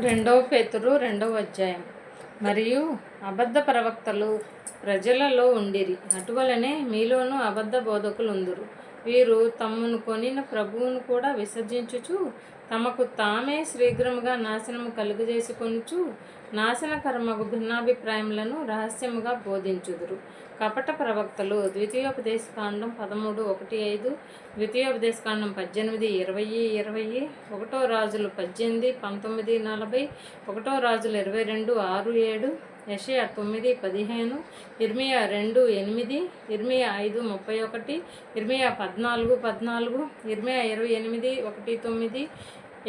రెండవ పేతురు రెండవ అధ్యాయం. మరియు అబద్ధ ప్రవక్తలు ప్రజలలో ఉండిరి, అటువలనే మీలోనూ అబద్ధ బోధకులుందురు. వీరు తమ్మును కొనిన ప్రభువును కూడా విసర్జించుచు తమకు తామే శీఘ్రముగా నాశనము కలుగజేసుకొనుచు నాశనకరమగు భిన్నాభిప్రాయములను రహస్యముగా బోధించుదురు. కపట ప్రవక్తలు. ద్వితీయోపదేశకాండం 13:1-5, ద్వితీయోపదేశకాండం 18:20-20, 1 రాజులు 18:19-40, 1 రాజులు 22:6-7, యెషయా 9:15, ఇర్మియా 2:8, ఇర్మియా 5:31, ఇర్మియా 14:14, ఇర్మియా 28:1-9,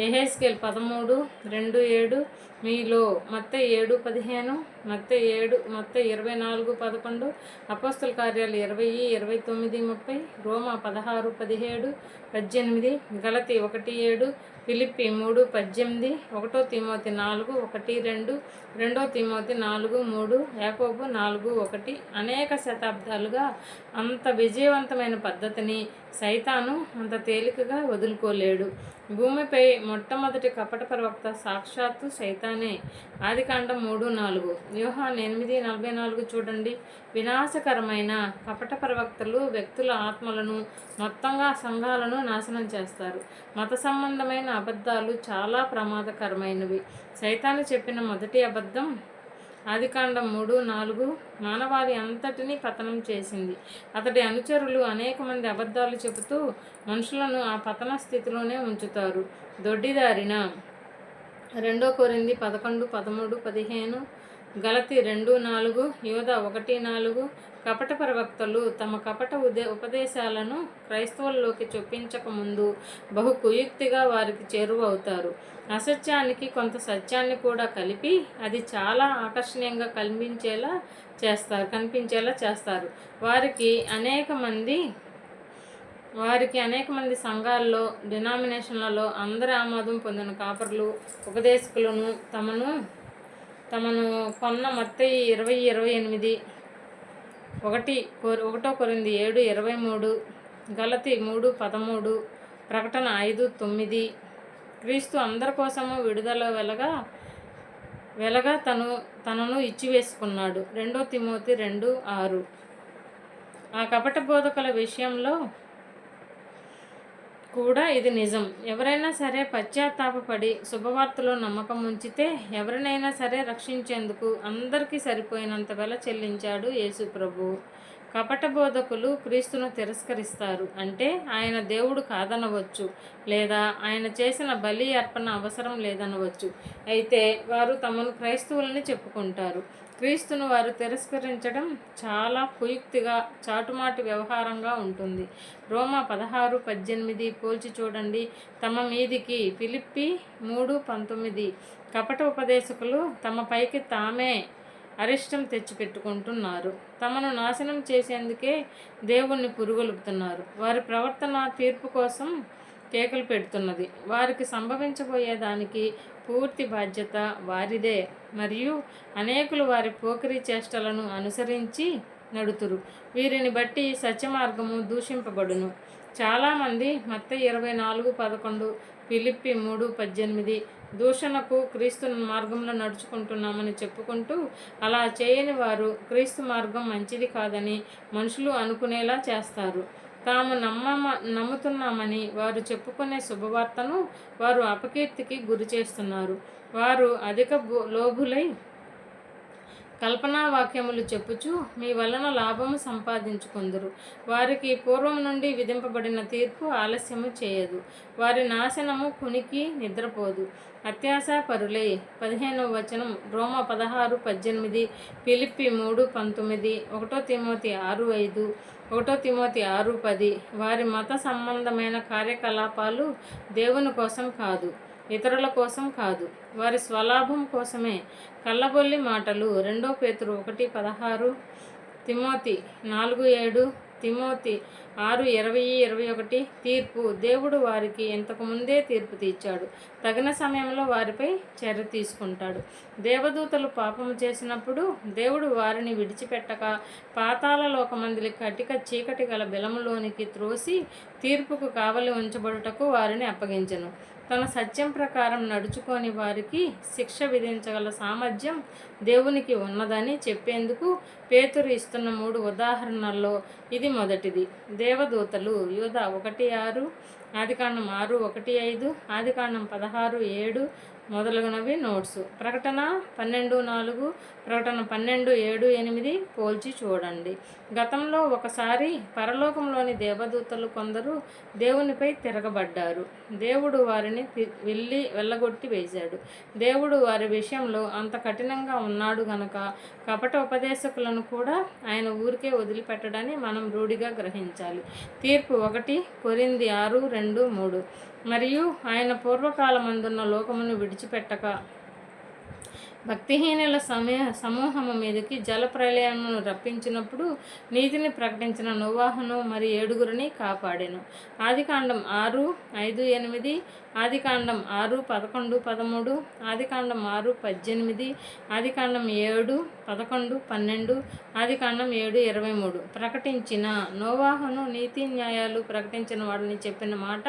యెహెజ్కేలు 13:2-7, మీలో మత్తయి 7:15, మత్తయి 24:11, అపోస్తల కార్యాలు 20:29-30, రోమా 16:17-18, గలతీ 1:7, ఫిలిప్పీ 3:18, 1 తిమోతి 4:1-2, 2 తిమోతి 4:3, యాకోబు 4:1. అనేక శతాబ్దాలుగా అంత విజయవంతమైన పద్ధతిని సైతాను అంత తేలికగా వదులుకోలేడు. భూమిపై మొట్టమొదటి కపట ప్రవక్త సాక్షాత్తు సైతానే. ఆదికాండం 3:4, యోహాను 8:44 చూడండి. వినాశకరమైన కపట ప్రవక్తలు వ్యక్తుల ఆత్మలను, మొత్తంగా సంఘాలను నాశనం చేస్తారు. మత సంబంధమైన అబద్ధాలు చాలా ప్రమాదకరమైనవి. సైతాను చెప్పిన మొదటి అబద్ధం ఆదికాండం 3:4 మానవాళి అంతటినీ పతనం చేసింది. అతడి అనుచరులు అనేక మంది అబద్ధాలు చెబుతూ మనుషులను ఆ పతన స్థితిలోనే ఉంచుతారు. దొడ్డిదారిన. 2 కొరింథీ 11:13-15, గలతీ 2:4, యోధా 1:4. కపట ప్రవక్తలు తమ కపట ఉపదేశాలను క్రైస్తవుల్లోకి చొప్పించకముందు బహు కుయుక్తిగా వారికి చేరువవుతారు. అసత్యానికి కొంత సత్యాన్ని కూడా కలిపి అది చాలా ఆకర్షణీయంగా కనిపించేలా చేస్తారు. వారికి అనేక మంది సంఘాల్లో, డినామినేషన్లలో అందరి ఆమోదం పొందిన కాపరులు, ఉపదేశకులను తమను కొన్న మత్తయి 20:28, 1 కొరింథీ 7:23, గలతీ 3:13, ప్రకటన 5:9, క్రీస్తు అందరి కోసము విడుదల వెలగా తనను ఇచ్చివేసుకున్నాడు. 2 తిమోతి 2:6. ఆ కపట బోధకుల విషయంలో కూడా ఇది నిజం. ఎవరైనా సరే పశ్చాత్తాపపడి శుభవార్తలో నమ్మకం ఉంచితే ఎవరినైనా సరే రక్షించేందుకు అందరికీ సరిపోయినంత వెల చెల్లించాడు యేసు ప్రభువు. కపట బోధకులు క్రీస్తును తిరస్కరిస్తారు. అంటే ఆయన దేవుడు కాదనవచ్చు, లేదా ఆయన చేసిన బలి అర్పణ అవసరం లేదనవచ్చు. అయితే వారు తమను క్రైస్తవులని చెప్పుకుంటారు. క్రీస్తును వారు తిరస్కరించడం చాలా కుయుక్తిగా, చాటుమాటు వ్యవహారంగా ఉంటుంది. రోమా 16:18 పోల్చి చూడండి. తమ మీదికి ఫిలిప్పీ 3:19. కపట ఉపదేశకులు తమ పైకి తామే అరిష్టం తెచ్చిపెట్టుకుంటున్నారు. తమను నాశనం చేసేందుకే దేవుణ్ణి పురుగొలుపుతున్నారు. వారి ప్రవర్తన తీర్పు కోసం కేకలు పెడుతున్నది. వారికి సంభవించబోయే దానికి పూర్తి బాధ్యత వారిదే. మరియు అనేకులు వారి పోకిరీ చేష్టలను అనుసరించి నడుతురు. వీరిని బట్టి సత్యమార్గము దూషింపబడును. చాలామంది మత్తయి 24:11, ఫిలిప్పీ 3:18 దూషణకు క్రీస్తు మార్గంలో నడుచుకుంటున్నామని చెప్పుకుంటూ అలా చేయని వారు క్రీస్తు మార్గం మంచిది కాదని మనుషులు అనుకునేలా చేస్తారు. తాము నమ్ముతున్నామని వారు చెప్పుకునే శుభవార్తను వారు అపకీర్తికి గురి చేస్తున్నారు. వారు అధిక లోభులై కల్పనా వాక్యములు చెప్పుచు మీ వలన లాభము సంపాదించుకుందురు. వారికి పూర్వం నుండి విధింపబడిన తీర్పు ఆలస్యము చేయదు. వారి నాశనము కునికి నిద్రపోదు. అత్యాశాపరులై. 15వ వచనం, రోమా 16:18, ఫిలిప్పీ 3:19, 1 తిమోతి 6:5, 1 తిమోతి 6:10. వారి మత సంబంధమైన కార్యకలాపాలు దేవుని కోసం కాదు, ఇతరుల కోసం కాదు, వారి స్వలాభం కోసమే. కళ్ళబొల్లి మాటలు. 2 పేతురు 1:16, తిమోతి 4:7, తిమోతి 6:20-21. తీర్పు. దేవుడు వారికి ఇంతకుముందే తీర్పు తీర్చాడు. తగిన సమయంలో వారిపై చర్య తీసుకుంటాడు. దేవదూతలు పాపము చేసినప్పుడు దేవుడు వారిని విడిచిపెట్టక పాతాళ లోకమందిలి కటిక చీకటి గల బిలములోనికి త్రోసి తీర్పుకు కావలి ఉంచబడుటకు వారిని అప్పగించెను. తన సత్యం ప్రకారం నడుచుకొని వారికి శిక్ష విధించగల సామర్థ్యం దేవునికి ఉన్నదని చెప్పేందుకు పేతురు ఇస్తున్న 3 ఉదాహరణల్లో ఇది మొదటిది. దేవదూతలు యూదా 1:6, ఆదికాండం 6:1-5, ఆదికాండం 16:7 మొదలగునవి నోట్సు. ప్రకటన 12:4, ప్రకటన 12:7-8 పోల్చి చూడండి. గతంలో ఒకసారి పరలోకంలోని దేవదూతలు కొందరు దేవునిపై తిరగబడ్డారు. దేవుడు వారిని వెళ్ళగొట్టి వేశాడు. దేవుడు వారి విషయంలో అంత కఠినంగా ఉన్నాడు గనక కపట ఉపదేశకులను కూడా ఆయన ఊరికే వదిలిపెట్టడని మనం రూఢిగా గ్రహించాలి. తీర్పు 1 కొరింథీ 6:2-3. మరియు ఆయన పూర్వకాలమందున్న లోకమును విడిచిపెట్టక భక్తిహీనుల సమూహము మీదకి జల ప్రళయమును రప్పించినప్పుడు నీతిని ప్రకటించిన నోవాహును మరి 7 కాపాడెను. ఆదికాండం 6:5-8, ఆదికాండం 6:11-13, ఆదికాండం 6:18, ఆదికాండం 7:11-12, ఆదికాండం 7:23. ప్రకటించిన నోవాహును నీతి న్యాయాలు ప్రకటించిన వాడని చెప్పిన మాట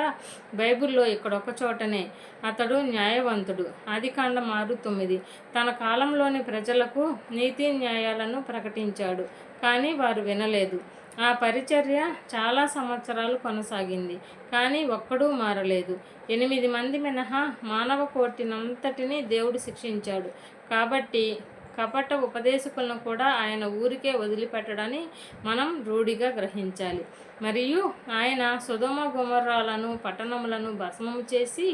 బైబిల్లో ఇక్కడొక చోటనే. అతడు న్యాయవంతుడు. ఆదికాండం 6:9. తన కాలంలోని ప్రజలకు నీతి న్యాయాలను ప్రకటించాడు, కానీ వారు వినలేదు. ఆ పరిచర్య చాలా సంవత్సరాలు కొనసాగింది, కానీ ఒక్కడూ మారలేదు. 8 మంది మినహా మానవ కోటినంతటినీ దేవుడు శిక్షించాడు. కాబట్టి కపట ఉపదేశకులను కూడా ఆయన ఊరికే వదిలిపెట్టడని మనం రూఢిగా గ్రహించాలి. మరియు ఆయన సొదొమ గొమొర్రాలను పట్టణములను భస్మము చేసి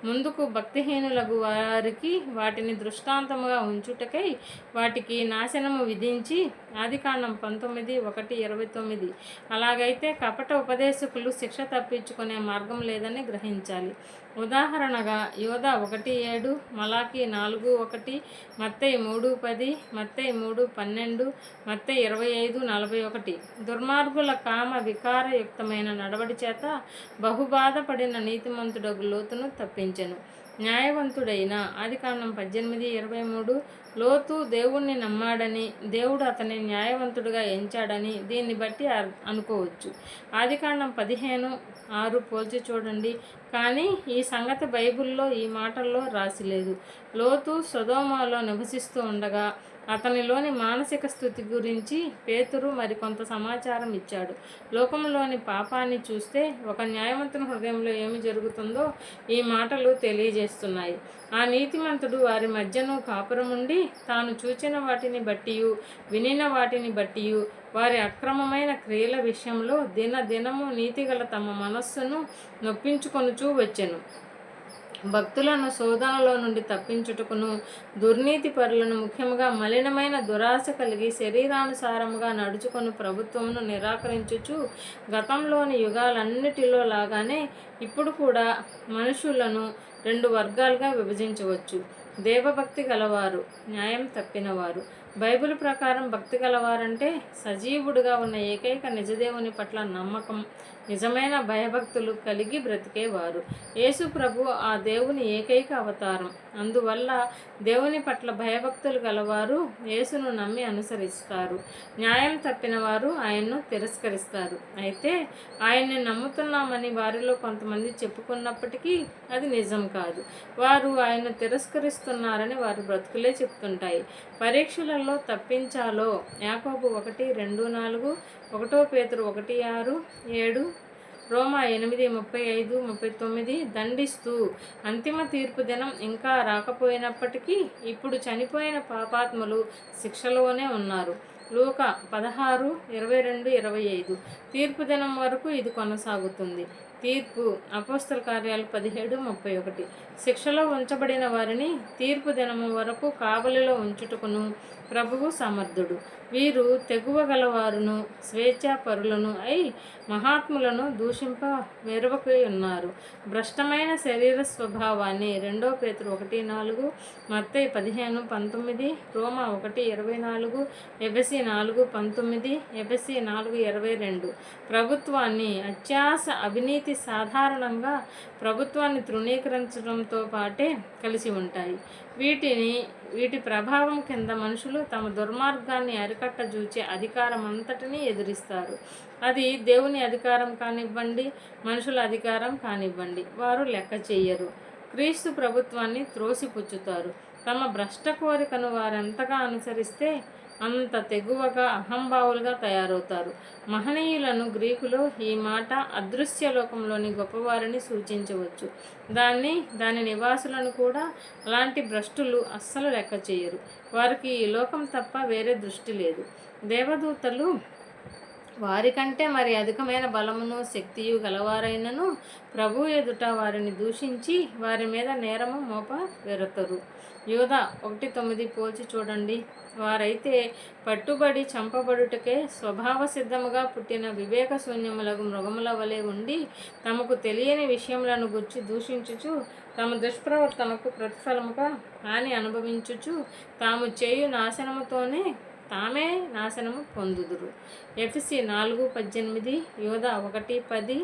ముందుకు భక్తిహీనులకు వారికి వాటిని దృష్టాంతముగా ఉంచుటకై వాటికి నాశనము విధించి ఆదికాండం 19:1-29. అలాగైతే కపట ఉపదేశకులు శిక్ష తప్పించుకునే మార్గం లేదని గ్రహించాలి. ఉదాహరణగా యోధ 1:7, మలాకి 4:1, మత్తయి 3:10, మత్తయి 3:12, మత్తయి 25:41. దుర్మార్గుల కామ వికారయుక్తమైన నడవడి చేత బహుబాధపడిన నీతిమంతుడగు లోతును తప్పించెను. న్యాయవంతుడైన ఆదికాండం 18:23. లోతు దేవుణ్ణి నమ్మాడని, దేవుడు అతని న్యాయవంతుడిగా ఎంచాడని దీన్ని బట్టి అనుకోవచ్చు. ఆదికాండం 15:6 పోల్చి చూడండి. కానీ ఈ సంగతి బైబిల్లో ఈ మాటల్లో రాసిలేదు. లోతు సొదొమలో నివసిస్తూ ఉండగా అతనిలోని మానసిక స్థితి గురించి పేతురు మరికొంత సమాచారం ఇచ్చాడు. లోకంలోని పాపాన్ని చూస్తే ఒక న్యాయవంతుని హృదయంలో ఏమి జరుగుతుందో ఈ మాటలు తెలియజేస్తున్నాయి. ఆ నీతిమంతుడు వారి మధ్యను కాపురముండి తాను చూచిన వాటిని బట్టియు వినిన వాటిని బట్టియు వారి అక్రమమైన క్రియల విషయంలో దినదినము నీతిగల తమ మనస్సును నొప్పించుకొనుచూ వచ్చెను. భక్తులను శోధనలో నుండి తప్పించుటకును దుర్నీతి పరులను ముఖ్యంగా మలినమైన దురాశ కలిగి శరీరానుసారముగా నడుచుకొని ప్రభుత్వమును నిరాకరించుచు గతంలోని యుగాలన్నిటిలో లాగానే ఇప్పుడు కూడా మనుషులను 2 వర్గాలుగా విభజించవచ్చు. దేవభక్తి గలవారు, న్యాయం తప్పినవారు. బైబిల్ ప్రకారం భక్తి గలవారంటే సజీవుడుగా ఉన్న ఏకైక నిజదేవుని పట్ల నమ్మకం, నిజమైన భయభక్తులు కలిగి బ్రతికేవారు. యేసు ప్రభు ఆ దేవుని ఏకైక అవతారం. అందువల్ల దేవుని పట్ల భయభక్తులు గలవారు యేసును నమ్మి అనుసరిస్తారు. న్యాయం తప్పిన వారు ఆయన్ను తిరస్కరిస్తారు. అయితే ఆయన్ని నమ్ముతున్నామని వారిలో కొంతమంది చెప్పుకున్నప్పటికీ అది నిజం కాదు. వారు ఆయన్ను తిరస్కరిస్తున్నారని వారి బ్రతుకులే చెప్తుంటాయి. పరీక్షలలో తప్పించాలో యాకోబు 1:2-4, 1 పేతురు 1:6-7, రోమా 8:35-39 దండిస్తూ అంతిమ తీర్పు దినం ఇంకా రాకపోయినప్పటికీ ఇప్పుడు చనిపోయిన పాపాత్ములు శిక్షలోనే ఉన్నారు. లూకా 16:22-25 తీర్పు దినం వరకు ఇది కొనసాగుతుంది. తీర్పు అపోస్తల కార్యాలు 17:31 శిక్షలో ఉంచబడిన వారిని తీర్పు దినము వరకు కావలిలో ఉంచుటకును ప్రభువు సమర్థుడు. వీరు తెగువ గలవారును స్వేచ్ఛాపరులను అయి మహాత్ములను దూషింప వెరవకై ఉన్నారు. భ్రష్టమైన శరీర స్వభావాన్ని 2 పేతురు 1:4, మత్తయి 15:19, రోమా 1:24, ఎఫెసీ 4:19, ఎఫెసీ 4:22 ప్రభుత్వాన్ని అత్యాశ అవినీతి సాధారణంగా ప్రభుత్వాన్ని తృణీకరించడంతో పాటే కలిసి ఉంటాయి. వీటి ప్రభావం కింద మనుషులు తమ దుర్మార్గాన్ని అరికట్టజూచే అధికారం అంతటినీ ఎదిరిస్తారు. అది దేవుని అధికారం కానివ్వండి, మనుషుల అధికారం కానివ్వండి, వారు లెక్క చెయ్యరు. క్రీస్తు ప్రభుత్వాన్ని త్రోసిపుచ్చుతారు. తమ భ్రష్ట కోరికను వారెంతగా అనుసరిస్తే అంత తెగువగా అహంభావులుగా తయారవుతారు. మహనీయులను గ్రీకులో ఈ మాట అదృశ్య లోకంలోని గొప్పవారిని సూచించవచ్చు. దాని నివాసులను కూడా అలాంటి భ్రష్టులు అస్సలు లెక్క చేయరు. వారికి ఈ లోకం తప్ప వేరే దృష్టి లేదు. దేవదూతలు వారికంటే మరి అధికమైన బలమును శక్తియు గలవారైనను ప్రభు ఎదుట వారిని దూషించి వారి మీద నేరము మోప వెరతరు. యోధ 1:9 పోల్చి చూడండి. వారైతే పట్టుబడి చంపబడుటకే స్వభావ సిద్ధముగా పుట్టిన వివేక శూన్యములకు మృగముల వలె ఉండి తమకు తెలియని విషయములను గుర్చి దూషించుచు తమ దుష్ప్రవర్తనకు ప్రతిఫలముగా హాని అనుభవించుచు తాము చేయు నాశనముతోనే తామే నాశనము పొందుదురు. ఎఫెసీ 4:18, యోధ 1:10.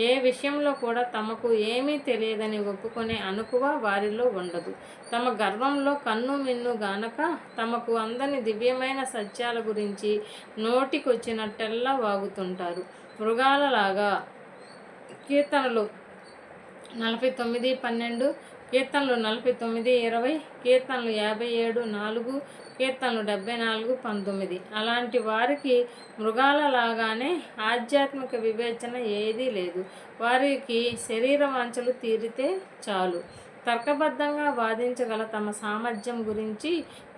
ఏ విషయంలో కూడా తమకు ఏమీ తెలియదని ఒప్పుకునే అనుకువ వారిలో ఉండదు. తమ గర్వంలో కన్ను మిన్ను గానక తమకు అందని దివ్యమైన సత్యాల గురించి నోటికొచ్చినట్టెల్లా వాగుతుంటారు. మృగాలలాగా. కీర్తనలు 49:12, కీర్తనలు 49:20, కీర్తనలు 57:4, కీర్తనలు 74:19. అలాంటి వారికి మృగాలలాగానే ఆధ్యాత్మిక వివేచన ఏదీ లేదు. వారికి శరీర వాంఛలు తీరితే చాలు. తర్కబద్ధంగా వాదించగల తమ సామర్థ్యం గురించి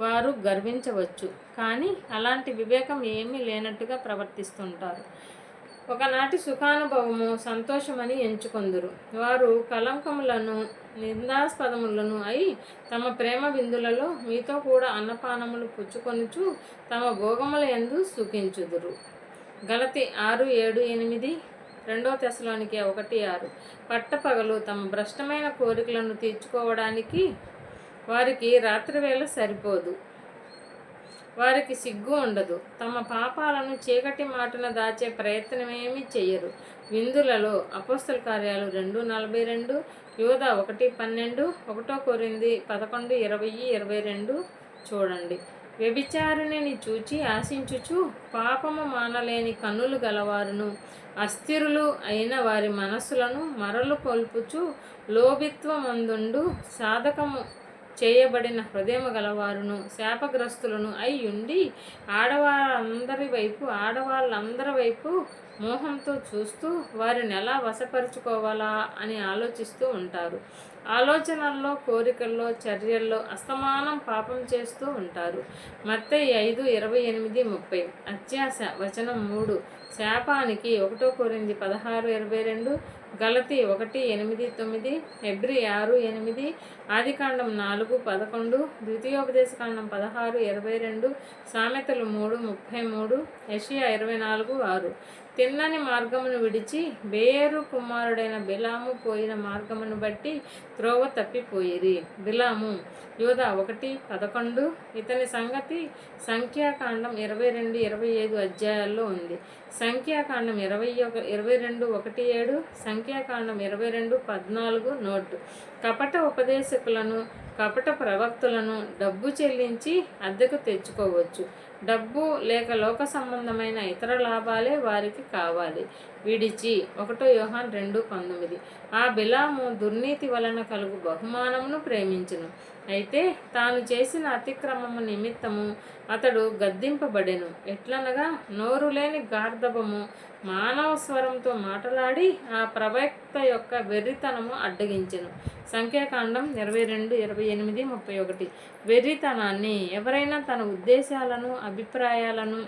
వారు గర్వించవచ్చు, కానీ అలాంటి వివేకం ఏమీ లేనట్టుగా ప్రవర్తిస్తుంటారు. ఒకనాటి సుఖానుభవము సంతోషమని ఎంచుకొందురు. వారు కలంకములను నిందాస్పదములను అయి తమ ప్రేమ విందులలో మీతో కూడా అన్నపానములు పుచ్చుకొనుచు తమ భోగముల యందు సుఖించుదురు. గలతి 6:7-8, 2 తెస్సలోనికే 1:6. పట్టపగలు తమ భ్రష్టమైన కోరికలను తీర్చుకోవడానికి వారికి రాత్రివేళ సరిపోదు. వారికి సిగ్గు ఉండదు. తమ పాపాలను చీకటి మాటున దాచే ప్రయత్నమేమీ చెయ్యరు. విందులలో అపోస్తల కార్యాలు 2:42, యోధ 1:12, 1 కొరింథీ 11:20-22 చూడండి. వ్యభిచారిణిని చూచి ఆశించుచు పాపము మానలేని కన్నులు గలవారును అస్థిరులు అయిన వారి మనస్సులను మరలు కొల్పుచు లోభిత్వమందుండు సాధకము చేయబడిన హృదయము గలవారును శాపగ్రస్తులను అయ్యుండి ఆడవాళ్ళందరి వైపు మోహంతో చూస్తూ వారిని ఎలా వశపరుచుకోవాలా అని ఆలోచిస్తూ ఉంటారు. ఆలోచనల్లో, కోరికల్లో, చర్యల్లో అస్తమానం పాపం చేస్తూ ఉంటారు. మత్తయి 5:28-30. అత్యాశ. వచనం 3. శాపానికి 1 కొరింథీ 16:22, గలతీ 1:8-9, హెబ్రీ 6:8, ఆదికాండం 4:11, ద్వితీయోపదేశకాండం 16:22, సామెతలు 3:33, యెషయా 24:6. తిన్నని మార్గమును విడిచి బేయేరు కుమారుడైన బిలాము పోయిన మార్గమును బట్టి త్రోవ తప్పిపోయిరి. బిలాము. యోధ 1:11. ఇతని సంగతి సంఖ్యాకాండం 22-25 అధ్యాయాల్లో ఉంది. సంఖ్యాకాండం 22:1-7, సంఖ్యాకాండం 22:14 నోటు. కపట ఉపదేశకులను, కపట ప్రవక్తులను డబ్బు చెల్లించి అద్దెకు తెచ్చుకోవచ్చు. డబ్బు లేక లోక సంబంధమైన ఇతర లాభాలే వారికి కావాలి. విడిచి 1 యోహాను 2:19. ఆ బిలాము దుర్నీతి వలన కలుగు బహుమానమును ప్రేమించును. అయితే తాను చేసిన అతిక్రమము నిమిత్తము అతడు గద్దింపబడెను. ఎట్లనగా నోరు లేని గార్ధబము మానవ స్వరంతో మాట్లాడి ఆ ప్రవక్త యొక్క వెర్రితనము అడ్డగించెను. సంఖ్యాకాండం 22:28-31. వెర్రితనాన్ని, ఎవరైనా తన ఉద్దేశాలను, అభిప్రాయాలను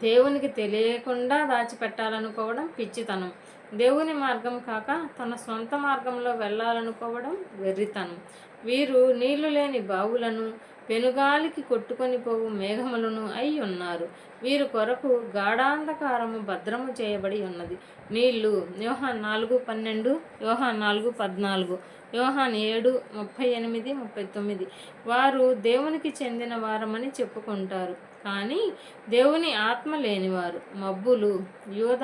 దేవునికి తెలియకుండా దాచిపెట్టాలనుకోవడం పిచ్చితనం. దేవుని మార్గం కాక తన సొంత మార్గంలో వెళ్ళాలనుకోవడం వెర్రితనం. వీరు నీళ్లు లేని బావులను, పెనుగాలికి కొట్టుకొని పోవు మేఘములను అయి ఉన్నారు. వీరి కొరకు గాఢాంధకారము భద్రము చేయబడి ఉన్నది. నీళ్లు. యోహాను 4:12, యోహాను 4:14, యోహాను 7:38-39. వారు దేవునికి చెందిన వారమని చెప్పుకుంటారు, కానీ దేవుని ఆత్మ లేనివారు. మబ్బులు. యోధ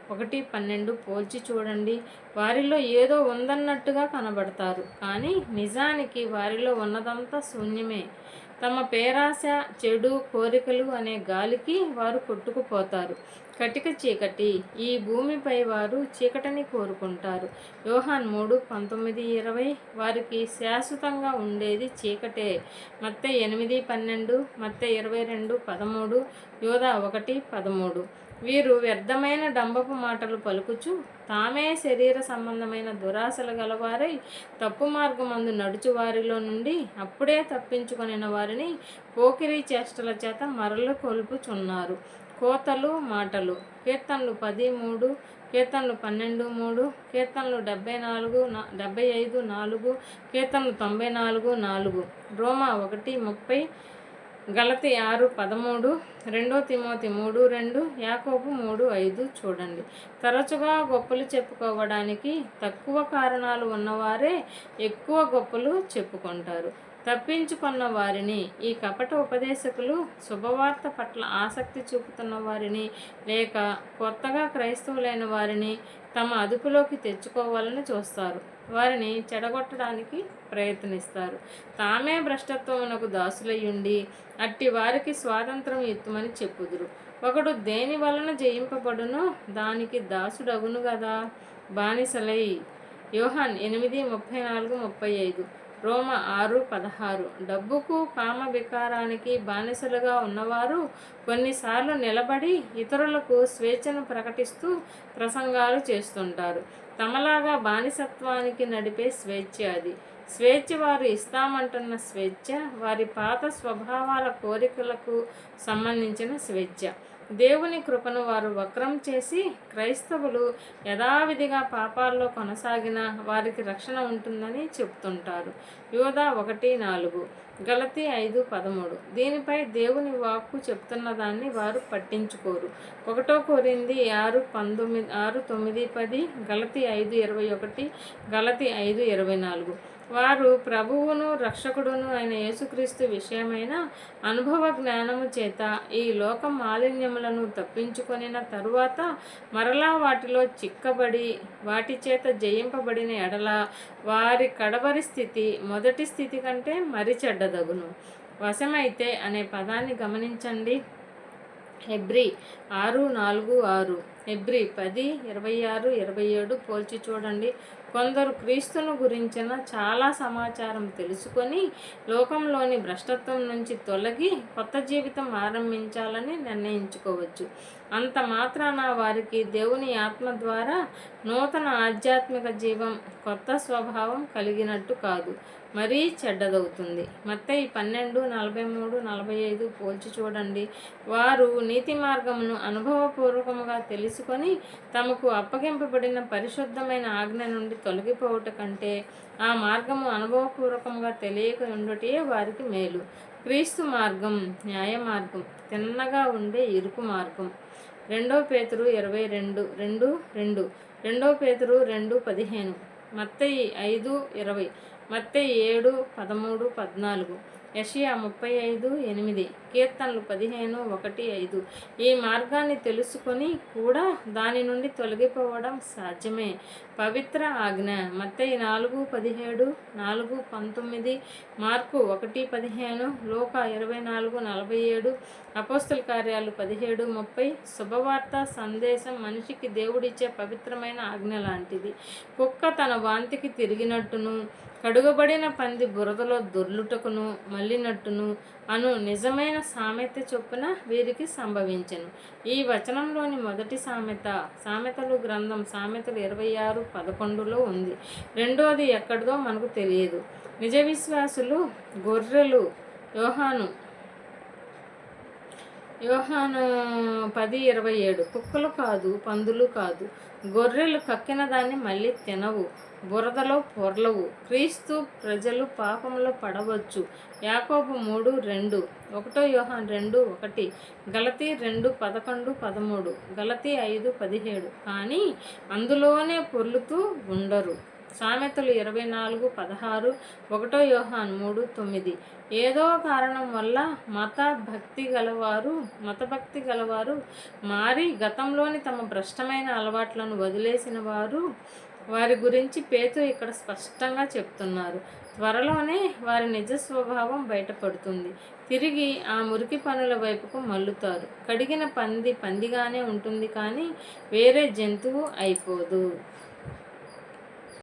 1:12 పోల్చి చూడండి. వారిలో ఏదో ఉందన్నట్టుగా కనబడతారు, కానీ నిజానికి వారిలో ఉన్నదంతా శూన్యమే. తమ పేరాశ, చెడు కోరికలు అనే గాలికి వారు కొట్టుకుపోతారు. కటిక చీకటి, ఈ భూమిపై వారు చీకటిని కోరుకుంటారు. యోహాన్ 3:19-20. వారికి శాశ్వతంగా ఉండేది చీకటే. మత్తయి 8:12, మత్తయి 22:13, యోధా 1:13. వీరు వ్యర్థమైన డంబపు మాటలు పలుకుచు తామే శరీర సంబంధమైన దురాశలు గలవారై తప్పు మార్గమందు నడుచు వారిలో నుండి అప్పుడే తప్పించుకొనిన వారిని పోకిరీ చేష్టల చేత మరలు కొల్పుచున్నారు. కోతలు మాటలు. కీర్తనలు 10:3, కీర్తనలు 12:3, కీర్తనలు 75:4, కీర్తనలు 94:4, రోమా 1:30, గలతీ 6:13, 2 తిమోతి 3:2, యాకోబు 3:5 చూడండి. తరచుగా గొప్పలు చెప్పుకోవడానికి తక్కువ కారణాలు ఉన్నవారే ఎక్కువ గొప్పలు చెప్పుకుంటారు. తప్పించుకున్న వారిని, ఈ కపట ఉపదేశకులు శుభవార్త పట్ల ఆసక్తి చూపుతున్న వారిని లేక కొత్తగా క్రైస్తవులైన వారిని తమ అదుపులోకి తెచ్చుకోవాలని చూస్తారు. వారిని చెడగొట్టడానికి ప్రయత్నిస్తారు. తామే భ్రష్టత్వమునకు దాసులయ్యుండి అట్టి వారికి స్వాతంత్రం ఇత్తుమని చెప్పుదురు. ఒకడు దేని వలన జయింపబడునో దానికి దాసుడగును గదా. బానిసలై. యోహాన్ 8:34-35, రోమ 6:16. డబ్బుకు, కామ వికారానికి బానిసలుగా ఉన్నవారు కొన్నిసార్లు నిలబడి ఇతరులకు స్వేచ్ఛను ప్రకటిస్తూ ప్రసంగాలు చేస్తుంటారు. తమలాగా బానిసత్వానికి నడిపే స్వేచ్ఛ అది. స్వేచ్ఛ వారు ఇస్తామంటున్న స్వేచ్ఛ వారి పాత స్వభావాల కోరికలకు సంబంధించిన స్వేచ్ఛ. దేవుని కృపను వారు వక్రం చేసి క్రైస్తవులు యథావిధిగా పాపాల్లో కొనసాగిన వారికి రక్షణ ఉంటుందని చెప్తుంటారు. యోధా 1:4, గలతీ 5:13. దీనిపై దేవుని వాక్కు చెప్తున్న దాన్ని వారు పట్టించుకోరు. 1 కొరింథీ 6:9-10, గలతీ 5:21, గలతీ 5:24. వారు ప్రభువును రక్షకుడును అయిన యేసుక్రీస్తు విషయమైన అనుభవ జ్ఞానము చేత ఈ లోక మాలిన్యములను తప్పించుకొనిన తరువాత మరలా వాటిలో చిక్కబడి వాటి చేత జయింపబడిన ఎడల వారి కడవరి స్థితి మొదటి స్థితి కంటే మరి చెడ్డదగును. వశమైతే అనే పదాన్ని గమనించండి. హెబ్రీ 6:4-6, హెబ్రీ 10:26-27 పోల్చి చూడండి. కొందరు క్రీస్తును గురించిన చాలా సమాచారం తెలుసుకొని లోకంలోని భ్రష్టత్వం నుంచి తొలగి కొత్త జీవితం ఆరంభించాలని నిర్ణయించుకోవచ్చు. అంత మాత్రాన వారికి దేవుని ఆత్మ ద్వారా నూతన ఆధ్యాత్మిక జీవం, కొత్త స్వభావం కలిగినట్టు కాదు, మరీ చెడ్డదవుతుంది. మత్తయి 12:43-45 పోల్చి చూడండి. వారు నీతి మార్గమును అనుభవపూర్వకముగా తెలుసుకొని తమకు అప్పగింపబడిన పరిశుద్ధమైన ఆజ్ఞ నుండి తొలగిపోవుట కంటే ఆ మార్గము అనుభవపూర్వకంగా తెలియక ఉండుటే వారికి మేలు. క్రీస్తు మార్గం న్యాయ మార్గం, తిన్నగా ఉండే ఇరుకు మార్గం. 2 పేతురు 22:2, 2 పేతురు 2:15, మత్తయి 5:20, మత్తయి 7:13-14, యెషయా 35:8, కీర్తనలు 15:1-5. ఈ మార్గాన్ని తెలుసుకొని కూడా దాని నుండి తొలగిపోవడం సాధ్యమే. పవిత్ర ఆజ్ఞ. మత్తయి 4:17, 4:19, మార్కు 1:15, లూకా 24:47, అపోస్తల కార్యాలు 17:30. శుభవార్త సందేశం మనిషికి దేవుడిచ్చే పవిత్రమైన ఆజ్ఞ లాంటిది. కుక్క తన వాంతికి తిరిగినట్టును కడుగబడిన పంది బురదలో దొర్లుటకును మళ్ళినట్టును అను నిజమైన సామెత చొప్పున వీరికి సంభవించెను. ఈ వచనంలోని మొదటి సామెత సామెతలు గ్రంథం సామెతలు 26:11లో ఉంది. రెండోది ఎక్కడిదో మనకు తెలియదు. నిజ విశ్వాసులు గొర్రెలు. యోహాను 10:27. కుక్కలు కాదు, పందులు కాదు. గొర్రెలు కక్కిన దాన్ని మళ్ళీ తినవు, బురదలో పొర్లవు. క్రీస్తు ప్రజలు పాపంలో పడవచ్చు. యాకోబు 3:2, 1 యోహాను 2:1, గలతీ 2:11-13, గలతీ 5:17. కానీ అందులోనే పొర్లుతూ ఉండరు. సామెతలు 24:16, 1 యోహాను 3:9. ఏదో కారణం వల్ల మతభక్తి గలవారు మారి గతంలోని తమ భ్రష్టమైన అలవాట్లను వదిలేసిన వారు వారి గురించి పేతు ఇక్కడ స్పష్టంగా చెప్తున్నారు. త్వరలోనే వారి నిజ స్వభావం బయటపడుతుంది. తిరిగి ఆ మురికి పనుల వైపుకు మల్లుతారు. కడిగిన పంది పందిగానే ఉంటుంది కానీ వేరే జంతువు అయిపోదు.